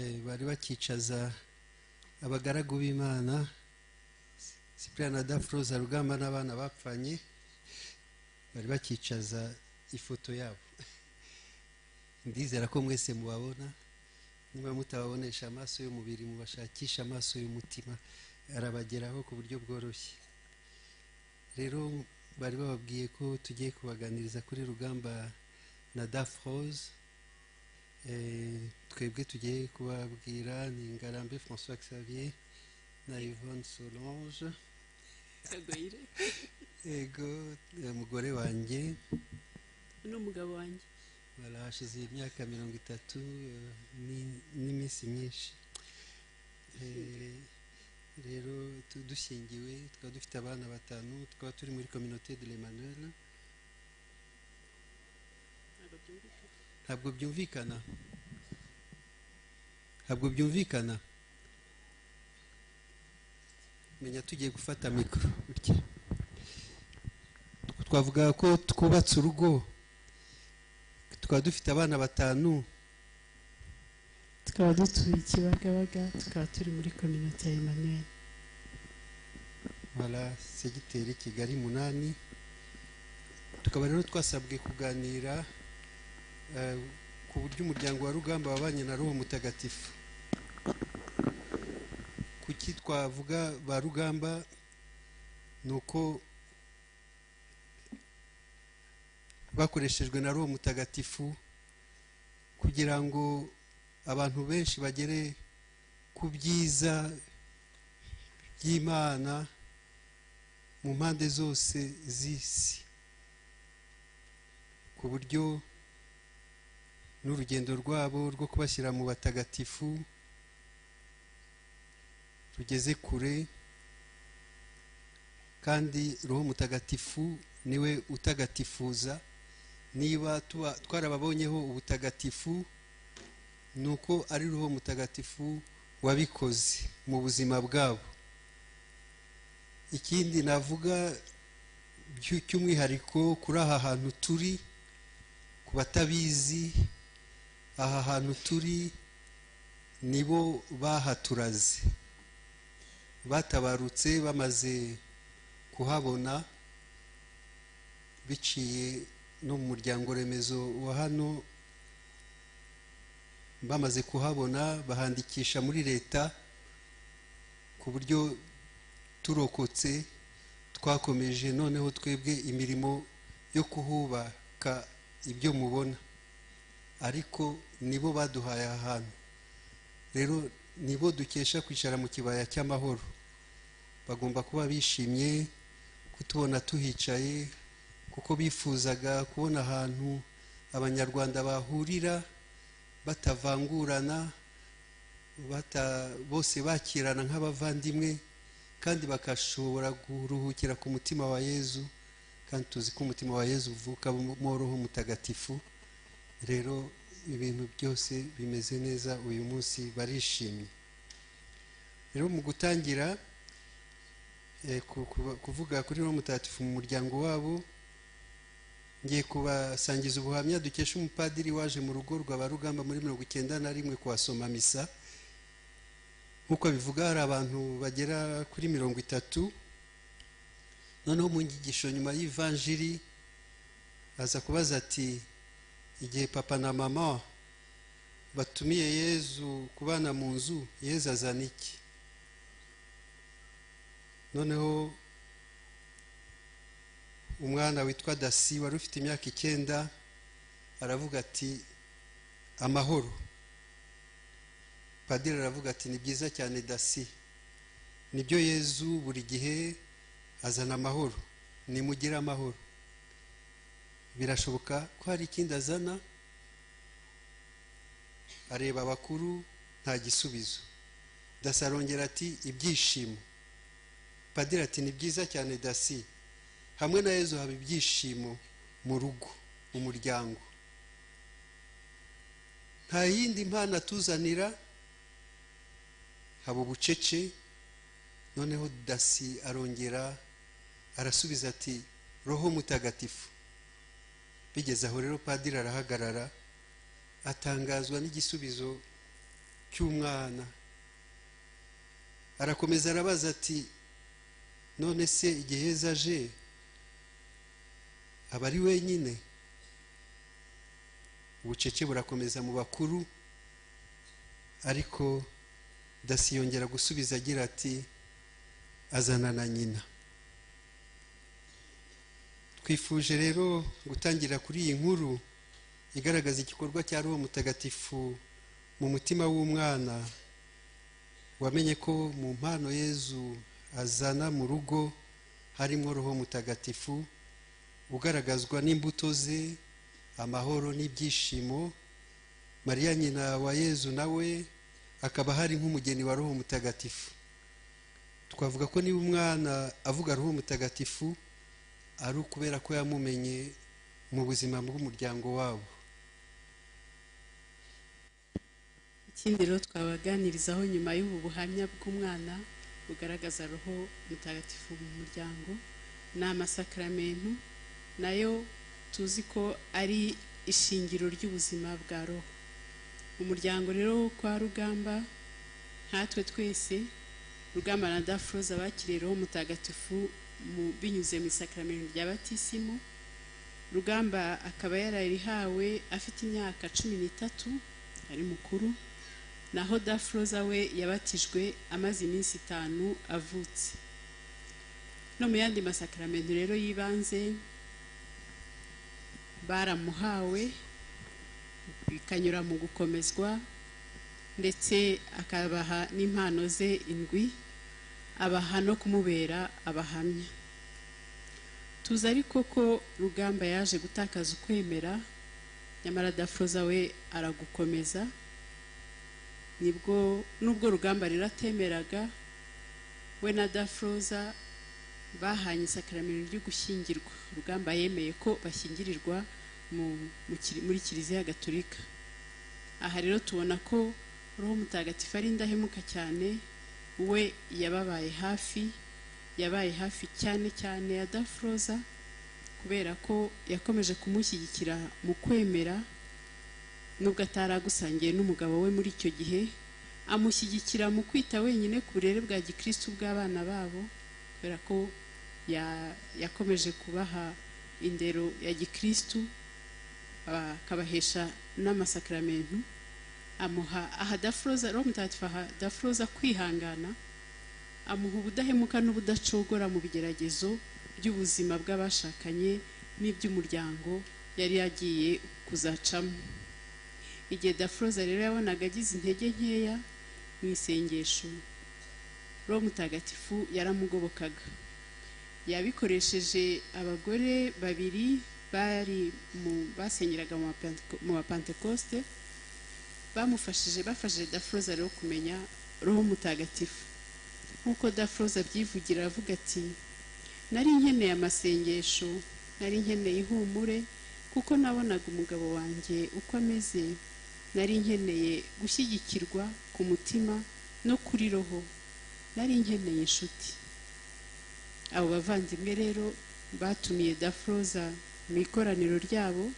bari bakicaza abagaragu b'Imana Cyprien na Dafroza Rugamba n'abana bapfanye, bari bakicaza ifoto yabo. Ndizera ko mwese mubabona, niba mutababonesha amaso y'umubiri mubashakisha amaso y'umutima, arabageraho ku buryo bworoshye. Rero bari bababwiye ko tugiye kubaganiriza kuri Rugamba na Dafroza. Twebwe tugiye kubabwira ni Ngarambe François Xavier na Yvonne Solange, ego umugore wanjye n'umugabo wanjye barahashize imyaka 30 n'iminsi myinshi. Rero dushingiwe tukaba dufite abana 5, tukaba turi muri communauté de l'Emmanuel. Ntabwo byumvikana menya tugiye gufata mikro. Twavuga ko twubatse urugo, tukaba dufite abana 5, tukaba dutuye Kibagabaga, tukaba turi muri communauté ya Emmanuel. Voilà, segiteri Kigali 8. Tukaba rero twasabwe kuganira ku buryo umuryango wa Rugamba wabanye na Roho Mutagatifu. Kuki twavuga ba Rugamba? Nuko bakoreshejwe na Roho Mutagatifu kugira ngo abantu benshi bagere ku byiza by'Imana mu mpande zose z'isi, ku buryo n'urugendo rwabo rwo kubashyira mu batagatifu rugeze kure. Kandi Roho Mutagatifu niwe utagatifuza. Niba twarababonyeho ubutagatifu, nuko ari Roho Mutagatifu wabikoze mu buzima bwabo. Ikindi navuga cy'umwihariko kuri aha hantu turi, ku batabizi, aha hantu turi nibo bahaturaze, batabarutse bamaze kuhabona biciye no mu muryango remezo wa hano. Bamaze kuhabona bahandikisha muri leta, ku buryo turokotse twakomeje noneho twebwe imirimo yo kuhubaka ibyo mubona, ariko nibo baduhaye ahantu. Rero nibo dukesha kwicara mu kibaya cy'amahoro. Bagomba kuba bishimye kutubona tuhicaye, kuko bifuzaga kubona ahantu abanyarwanda bahurira batavangurana, bose bakirana nk'abavandimwe, kandi bakashobora guruhukira ku mutima wa Yezu. Kandi tuzi ko umutima wa Yezu uvuka mu Roho Mutagatifu. Rero ibintu byose bimeze neza uyu munsi, barishimye. Rero mu gutangira kuvuga kuri Roho Mutagatifu mu muryango wabo, ngiye kubasangiza ubuhamya dukesha umupadiri waje mu rugo rwa Barugamba muri 1991 kuhasoma misa. Nkuko bivuga hari abantu bagera kuri 30. Noneho mu nyigisho nyuma y'Ivanjiri aza kubaza ati, igihe papa na mama batumiye Yezu kubana mu nzu, Yezu azana iki? Noneho umwana witwa Dasi wari ufite imyaka 9 aravuga ati, amahoro. Padiri aravuga ati, ni byiza cyane Dasi, nibyo Yezu buri gihe azana amahoro, nimugire amahoro. Birashoboka ko hari ikindi azana? Areba abakuru, nta gisubizo. Dasi arongera ati, ibyishimo. Padiri ati, ni byiza cyane Dasi, hamwe na Yezu haba ibyishimo mu rugo, mu muryango. Nta yindi mpano atuzanira, haba ubucece. Noneho Dasi arongera arasubiza ati, Roho Mutagatifu. Bigeze aho rero Padiri arahagarara, atangazwa n'igisubizo cy'umwana. Arakomeza arabaza ati none se igihe Yezu aje aba ari wenyine? Ubucece burakomeza mu bakuru, ariko Dasi yongera gusubiza agira ati azana na nyina. Twifuje rero gutangira kuri iyi nkuru igaragaza igikorwa cya Roho Mutagatifu mu mutima w'umwana wamenye ko mu mpano Yezu azana mu rugo harimo Roho Mutagatifu ugaragazwa n'imbuto ze, amahoro n'ibyishimo. Mariya nyina wa Yezu nawe akaba hari nk'umugeni wa Roho Mutagatifu. Twavuga ko niba umwana avuga Roho Mutagatifu ari ukubera ko yamumenye mu buzima bw'umuryango wabo. Ikindi rero twabaganirizaho nyuma y'ubu buhamya bw'umwana bugaragaza Roho Mutagatifu mu muryango ni amasakaramentu, nayo tuzi ko ari ishingiro ry'ubuzima bwa roho. Umuryango rero kwa Rugamba, nkatwe twese, Rugamba na Dafroza bakiriye Roho Mutagatifu binyuze mu isakaramentu rya batisimu. Rugamba akaba yararihawe afite imyaka 13, ari mukuru, naho Dafroza we yabatijwe amaze iminsi 5 avutse. No mu yandi masakaramentu rero yibanze baramuhawe, bikanyura mu gukomezwa, ndetse akabaha n'impano ze 7, abaha no kumubera abahamya. Tuzi ariko ko Rugamba yaje gutakaza ukwemera, nyamara Dafroza we aragukomeza. Nubwo Rugamba rero atemeraga, we na Dafroza bahanye isakaramentu ryo gushyingirwa. Rugamba yemeye ko bashyingirirwa muri Kiliziya Gatolika. Aha rero tubona ko Roho Mutagatifu ari indahemuka cyane. We yabaye hafi cyane cyane ya Dafroza, kubera ko yakomeje kumushyigikira mu kwemera, nubwo ataragusangiye n'umugabo we muri icyo gihe, amushyigikira mu kwita wenyine ku burere bwa gikristo bw'abana babo, kubera ko yakomeje kubaha indero ya gikristo, akabahesha n'amasakaramentu. Aha Dafroza, Roho Mutagatifu aha Dafroza kwihangana, amuha ubudahemuka n'ubudacogora mu bigeragezo by'ubuzima bw'abashakanye n'iby'umuryango yari yagiye kuzacamo. Igihe Dafroza rero yabonaga agize intege nkeya mu isengesho, Roho Mutagatifu yaramugobokaga. Yabikoresheje abagore 2 basengeraga mu Pentecoste, bafashije Dafroza rero kumenya Roho Mutagatifu. Nkuko Dafroza abyivugira avuga ati, nari nkeneye amasengesho, nari nkeneye ihumure, kuko nabonaga umugabo wanjye uko ameze, nari nkeneye gushyigikirwa ku mutima no kuri roho, nari nkeneye inshuti. Abo bavandimwe rero batumiye Dafroza mu ikoraniro ryabo,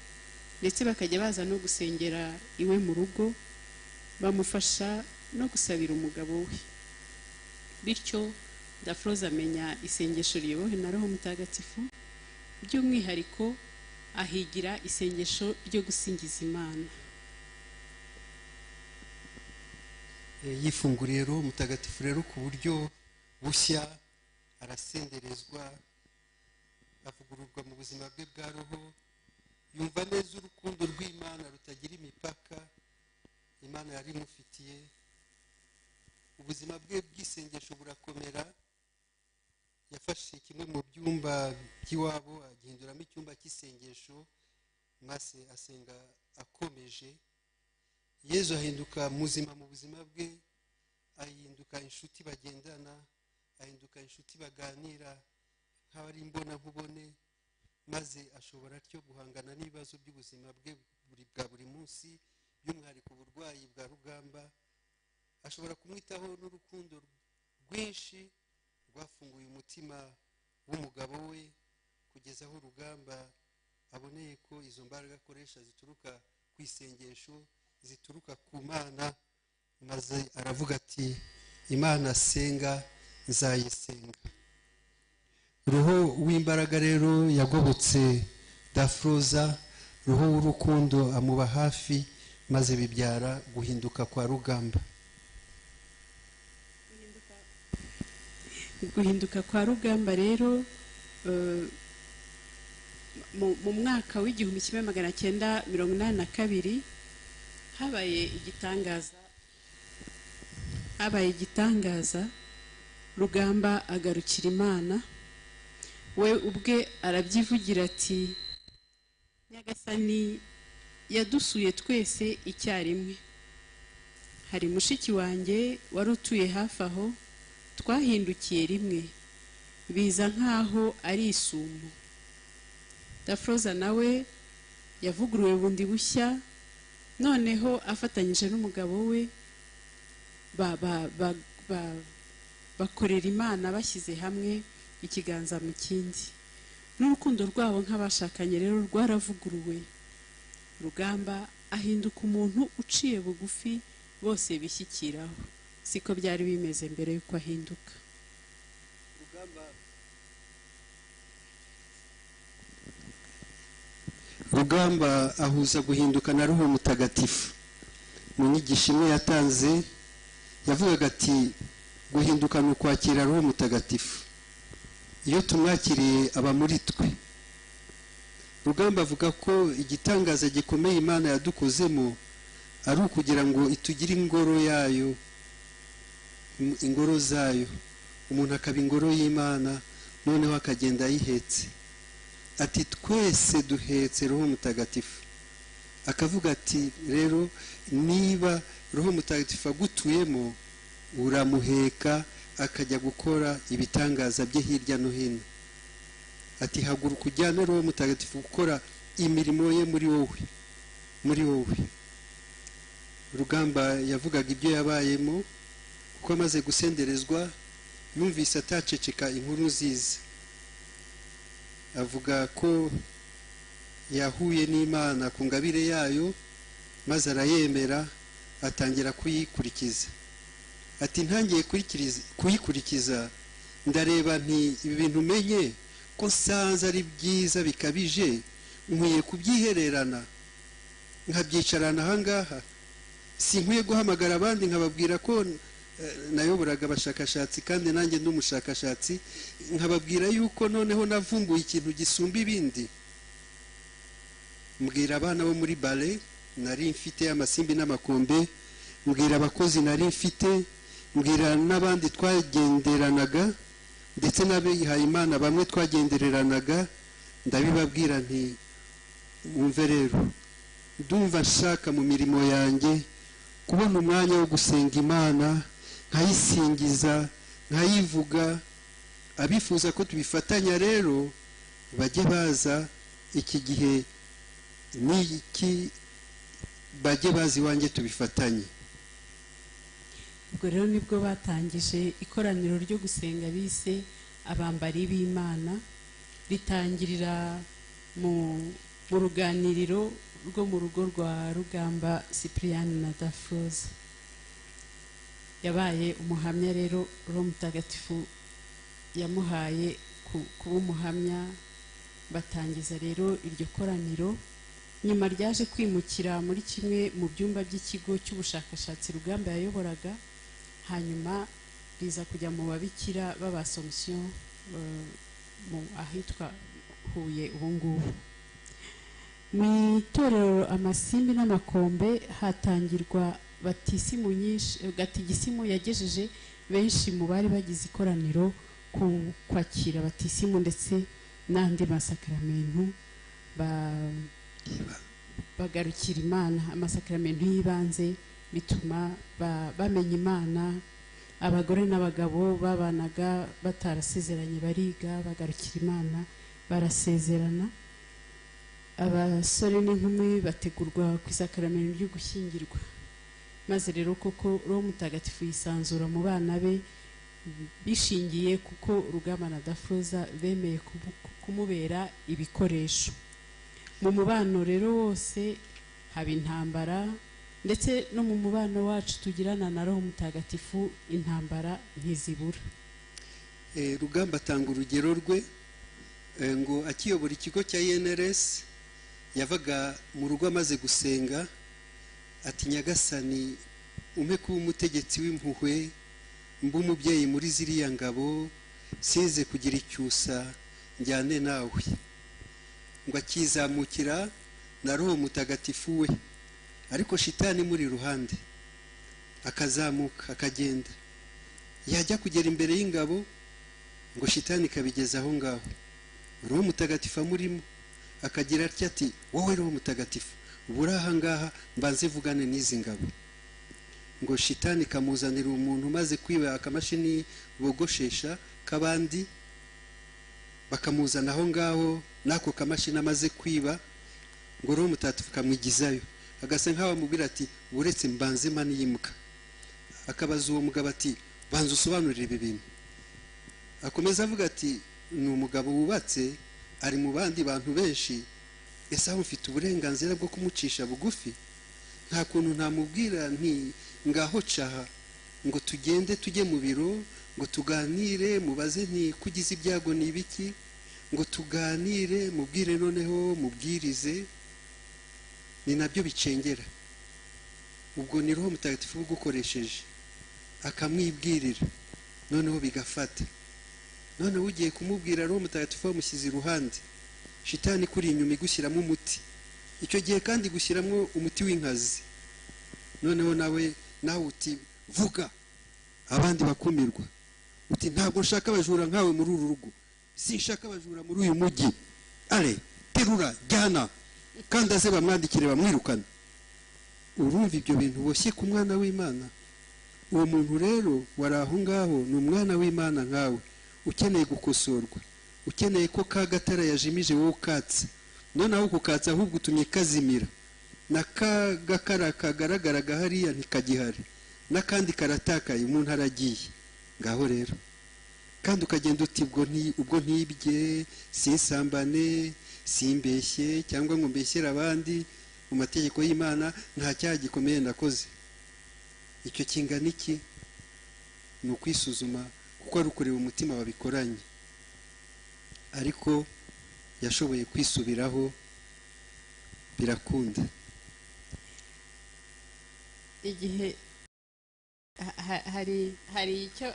ndetse bakajya baza no gusengera iwe mu rugo, bamufasha no gusabira umugabo we. Bityo Dafroza amenya isengesho riyobowe na Roho Mutagatifu, by'umwihariko ahigira isengesho ryo gusingiza Imana. Yifunguriye Roho Mutagatifu rero ku buryo bushya, arasenderezwa, avugururwa mu buzima bwe bwa roho, yumva neza urukundo rw'Imana rutagira imipaka Imana yari imufitiye. Ubuzima bwe bw'isengesho burakomera. Yafashe kimwe mu byumba by'iwabo agihinduramo icyumba cy'isengesho, maze asenga akomeje. Yezu ahinduka muzima mu buzima bwe, ahinduka inshuti bagendana, ahinduka inshuti baganira nk'abari imbona nkubone, maze ashobora cyo guhangana n'ibibazo by'ubuzima bwe bwa buri munsi, by'umwihariko uburwayi bwa Rugamba. Ashobora kumwitaho n'urukundo rwinshi rwafunguye umutima w'umugabo we, kugeza aho Rugamba aboneye ko izo mbaraga akoresha zituruka ku isengesho, zituruka ku Mana, maze aravuga ati imana asenga nzayisenga. Roho w'imbaraga rero yagobotse Dafroza, roho w'urukundo amuba hafi, maze bibyara guhinduka kwa Rugamba. Guhinduka kwa Rugamba rero mu mwaka w'igihumbi kimwe magana cyenda 1982 habaye igitangaza. Rugamba agarukira Imana, we ubwe arabyivugira ati Nyagasani yadusuye twese icyarimwe. Hari mushiki wanjye wari utuye hafi aho, twahindukiye rimwe, biza nkaho ari isumo. Dafroza nawe yavuguruwe bundi bushya, noneho afatanyije n'umugabo we bakorera Imana bashyize hamwe ikiganza mu kindi. N'urukundo rwabo nk'abashakanye rero rwaravuguruwe. Rugamba ahinduka umuntu uciye bugufi, bose bishyikiraho. Siko byari bimeze mbere yuko ahinduka. Rugamba ahuza guhinduka na Roho Mutagatifu. Mu nyigisho imwe yatanze yavugaga ati guhinduka ni ukwakira Roho Mutagatifu. Iyo tumwakiriye aba muri twe. Rugamba avuga ko igitangaza gikomeye Imana yadukozemo ari ukugira ngo itugire ingoro yayo, ingoro zayo. Umuntu akaba ingoro y'Imana, noneho akagenda yihetse. Ati twese duhetse Roho Mutagatifu. Akavuga ati rero niba Roho Mutagatifu agutuyemo, uramuheka akajya gukora ibitangaza bye hirya no hino. Ati haguruka ujyane Roho Mutagatifu gukora imirimo ye muri wowe. Rugamba yavugaga ibyo yabayemo, kuko amaze gusenderezwa yumvise ataceceka inkuru nziza. Avuga ko yahuye n'Imana ku ngabire yayo, maze arayemera, atangira kuyikurikiza. Ati ntangiye kuyikurikiza ndareba nti ibi bintu menye ko sanze ari byiza bikabije, nkwiye kubyihererana nkabyicarana ahangaha. Sinkwiye guhamagara abandi nkababwira ko nayoboraga abashakashatsi kandi nanjye n'umushakashatsi, nkababwira yuko noneho navumbuye ikintu gisumba ibindi. Mbwira abana bo muri ballet nari mfite amasimbi n'amakombe, mbwira abakozi nari mfite, mbwira n'abandi twagenderanaga, ndetse n'abihaye Imana bamwe twagendereranaga. Ndabibabwira nti mwumve rero, ndumva nshaka mu mirimo yanjye kubona umwanya wo gusenga Imana, nkayisingiza, nkayivuga. Abifuza ko tubifatanya rero bajye baza iki gihe n'iki, bajye bazi iwanjye tubifatanye. Ubwo rero nibwo batangije ikoraniro ryo gusenga bise abambari b'Imana, ritangirira mu ruganiriro rwo mu rugo rwa Rugamba Cyprien na Dafroza. Yabaye umuhamya rero, Roho Mutagatifu yamuhaye kuba umuhamya. Batangiza rero iryo koraniro, nyuma ryaje kwimukira muri kimwe mu byumba by'ikigo cy'ubushakashatsi Rugamba yayoboraga, hanyuma riza kujya mu babikira b'Abassomption mu ahitwa Huye ubungubu. Mu itorero Amasimbi n'Amakombe hatangirwa batisimu nyinshi. Gatigisimu yagejeje benshi mu bari bagize ikoraniro ku kwakira batisimu ndetse n'andi masakaramentu bagarukira Imana. Amasakaramentu y'ibanze bituma bamenya Imana. Abagore n'abagabo babanaga batarasezeranye bariga, bagarukira Imana, barasezerana. Abasore n'inkumi bategurwa ku isakaramentu ryo gushyingirwa. Maze rero koko Roho Mutagatifu yisanzura mu bana be, bishingiye kuko Rugamba na Dafroza bemeye kumubera ibikoresho. Mu mubano rero wose haba intambara, ndetse no mu mubano wacu tugirana na Roho Mutagatifu intambara ntizibura. Rugamba atanga urugero rwe ngo akiyobora ikigo cya INRS yavaga mu rugo amaze gusenga ati Nyagasani umpe kuba umutegetsi w'impuhwe mba umubyeyi muri ziriya ngabo size kugira icyusa njyane nawe, ngo akizamukira na Roho Mutagatifu we, ariko shitani muri ruhande akazamuka akagenda, yajya kugera imbere y'ingabo ngo shitani kabigeza aho ngaho, Roho Mutagatifu amurimo akagira ati wowe Roho Mutagatifu ubura aha ngaha mbanze vugane n'izi ngabo, ngo shitani kamuzanira umuntu maze kwiba akamashini bogoshesha kabandi bakamuzana aho ngaho nako kamashini amaze kwiba, ngo Roho Mutagatifu kamwigizayo agasa nkaho amubwira ati uretse mbanze maniyimuka, akabaza uwo mugabo ati banza usobanurire ibi bintu, akomeza avuga ati ni umugabo wubatse ari mu bandi bantu benshi, ese aho mfite uburenganzira bwo kumucisha bugufi? Nta kuntu ntamubwira nti ngaho caha ngo tugende tujye mu biro ngo tuganire, mubaze nti kugize ibyago ni ibiki, ngo tuganire mubwire noneho mubwirize, ni nabyo bicengera. Ubwo ni Roho Mutagatifu ugukoresheje akamwibwirira noneho bigafata, noneho ugiye kumubwira Roho Mutagatifu wamushyize iruhande, shitani kuri inyuma igushyiramo umuti, icyo gihe kandi gushyiramo umuti w'inkazi, noneho nawe uti vuga abandi bakumirwa, uti ntabwo nshaka abajura nkawe muri uru rugo, sinshaka abajura muri uyu mujyi, ale terura jyana kandi aze bamwandikire bamwirukana. Urumva ibyo bintu boshye ku mwana w'Imana? Uwo muntu rero wari aho ngaho ni umwana w'Imana nkawe, ukeneye gukosorwa, ukeneye ko kagatara yajimije wowe ukatsa, noneho kukatsa ahubwo utumye kazimira, na kagakara kagaragaraga hariya ntikagihari, n'akandi karatakaye umuntu aragiye ngaho rero, kandi ukagenda uti ubwo ntibye sinsambane simbeshye cyangwa ngo mbeshyere abandi, mu mategeko y'Imana nta cyaha gikomeye nakoze. Icyo kingana iki? Ni ukwisuzuma kuko ari ukureba umutima wabikoranye, ariko yashoboye kwisubiraho birakunda. Igihe hari icyo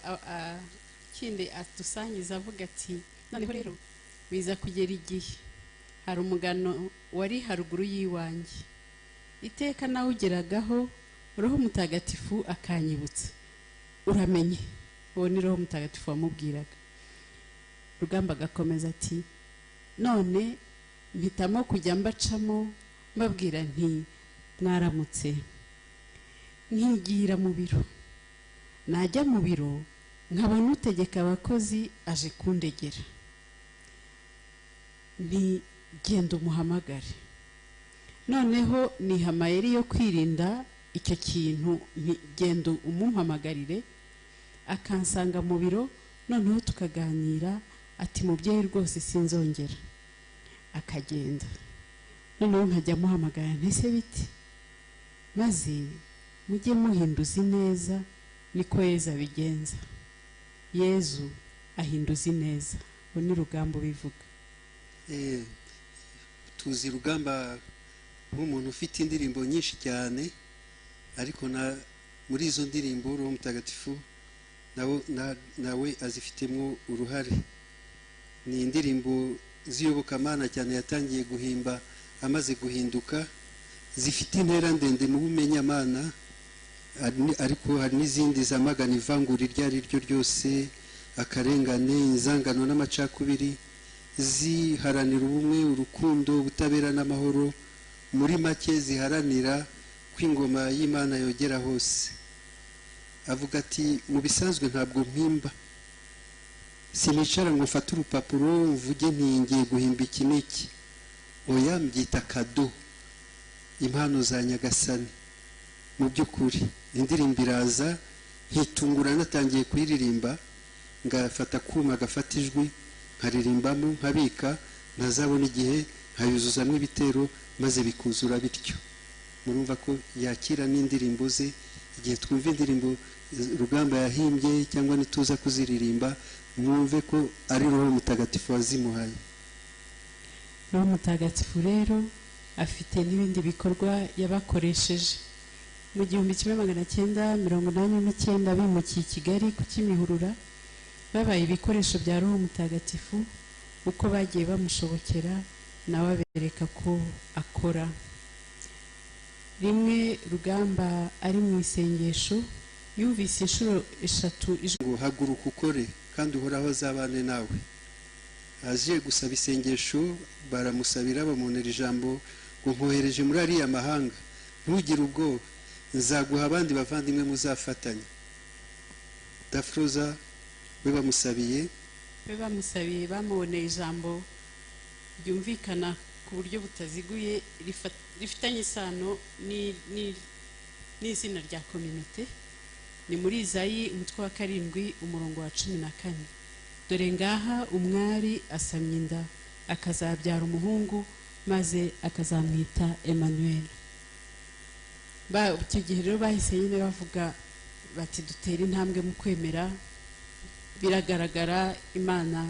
kindi atusangiza avuga ati noneho rero biza kugera igihe hari umugano wari haruguru y'iwanjye, iteka nawe ugeragaho Roho Mutagatifu akanyibutsa, uramenye uwo ni Roho Mutagatifu wamubwiraga. Rugamba agakomeza ati none mpitamo kujya mbacamo mbabwira nti mwaramutse, nkigira mu biro, najya mu biro nkabona utegeka abakozi aje kundegera, nti genda umuhamagare, noneho niha amayeri yo kwirinda icyo kintu, genda umuhamagarire akansanga mu biro, noneho tukaganira, ati mubyeyi rwose sinzongera, akagenda, noneho nkajya muhamagara ntese biti, maze mujye muhinduza ineza niko Yezu abigenza, Yezu ahinduza ineza. Ubu ni Rugamba ubivuga. Tuzi Rugamba nk'umuntu ufite indirimbo nyinshi cyane, ariko muri izo ndirimbo Roho Mutagatifu nawe azifitemo uruhare. Ni indirimbo z'iyobokamana cyane yatangiye guhimba amaze guhinduka, zifite intera ndende mu bumenyamana, ariko hari n'izindi zamagana ivangura iryo ari ryo ryose, akarengane, inzangano n'amacakubiri, ziharanira ubumwe, urukundo, ubutabera n'amahoro, muri make ziharanira ko ingoma y'Imana yogera hose. Avuga ati mu bisanzwe ntabwo mpimba, sinicara ngo mfate urupapuro mvuge ntingiye guhimba iki n'iki, oya mbyita kado, impano za Nyagasani. Mu by'ukuri indirimbo iraza nkitungura, natangiye kuyiririmba ngafata kuma gafata ijwi nkaririmbamo nkabika, ntazabona igihe nkayuzuzamo ibitero maze bikuzura bityo. murumva ko yakira n'indirimbo ze igihe twumva indirimbo Rugamba yahimbye cyangwa nituza kuziririmba mwumve ko ari Roho Mutagatifu wazimuhaye. Roho Mutagatifu rero afite n'ibindi bikorwa yabakoresheje. Mu 1989 bimukiye i Kigali ku Kimihurura, babaye ibikoresho bya Roho Mutagatifu uko bagiye bamushobokera nawe abereka ko akora. Rimwe Rugamba ari mu isengesho yumvise inshuro 3 ngo haguruka ukore kandi uhoraho azabane nawe. Aje gusaba isengesho baramusabira bamunera ijambo ngo nkohereje muri ariya mahanga, ntugire ubwoba, nzaguha abandi bavandimwe muzafatanya. Dafroza we bamusabiye bamuboneye ijambo ryumvikana ku buryo butaziguye rifitanye isano n'izina rya communauté. Ni muri Izayi umutwe wa 7 umurongo wa 14. Dore ngaha umwari asamye inda akazabyara umuhungu maze akazamwita Emmanuel. Icyo gihe rero bahise nyine bavuga bati dutera intambwe mu kwemera, biragaragara Imana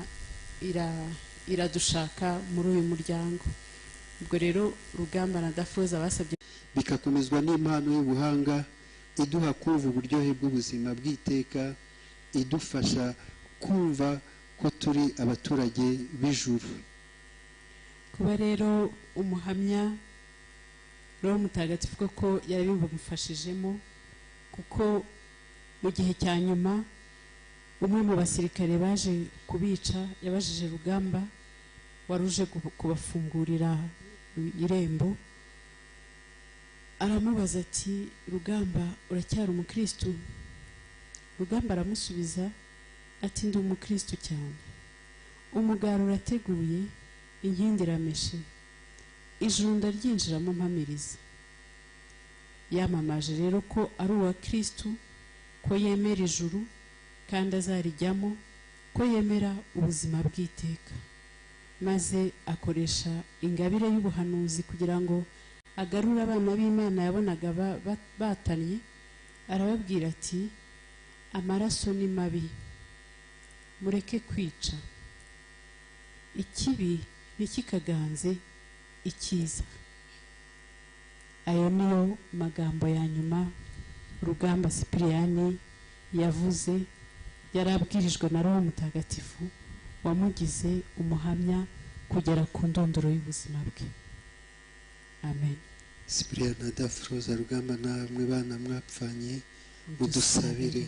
iradushaka muri uyu muryango. Ubwo rero Rugamba na Dafroza basabye bikakomezwa n'impano y'ubuhanga iduha kumva uburyohe bw'ubuzima bw'iteka, idufasha kumva ko turi abaturage b'ijuru. Kuba rero umuhamya Roho Mutagatifu ko yarabimufashijemo, kuko mu gihe cya nyuma umwe mu basirikare baje kubica yabajije Rugamba waruje kubafungurira irembo, aramubaza ati Rugamba uracyari umukristo? Rugamba aramusubiza ati ndi umukristo cyane. Umugara urateguye, inkindi irameshe, ijuru ndaryinjiramo mpamiriza. Yamamaje rero ko ari uwa Kristo, ko yemera ijuru kandi azarijyamo, ko yemera ubuzima bw'iteka. Maze akoresha ingabire y'ubuhanuzi kugira ngo agarura abana b'Imana yabonaga batanye. Arababwira ati amaraso ni mabi, mureke kwica, ikibi ntikikaganze icyiza. Ayo niyo magambo ya nyuma Rugamba Sipiriyani yavuze, yarabwirijwe na Roho Mutagatifu wamugize umuhamya kugera ku ndondoro y'ubuzima bwe. Amen. Sipiriyani na Dafroza Rugamba namwe bana mwapfanye, udusabire.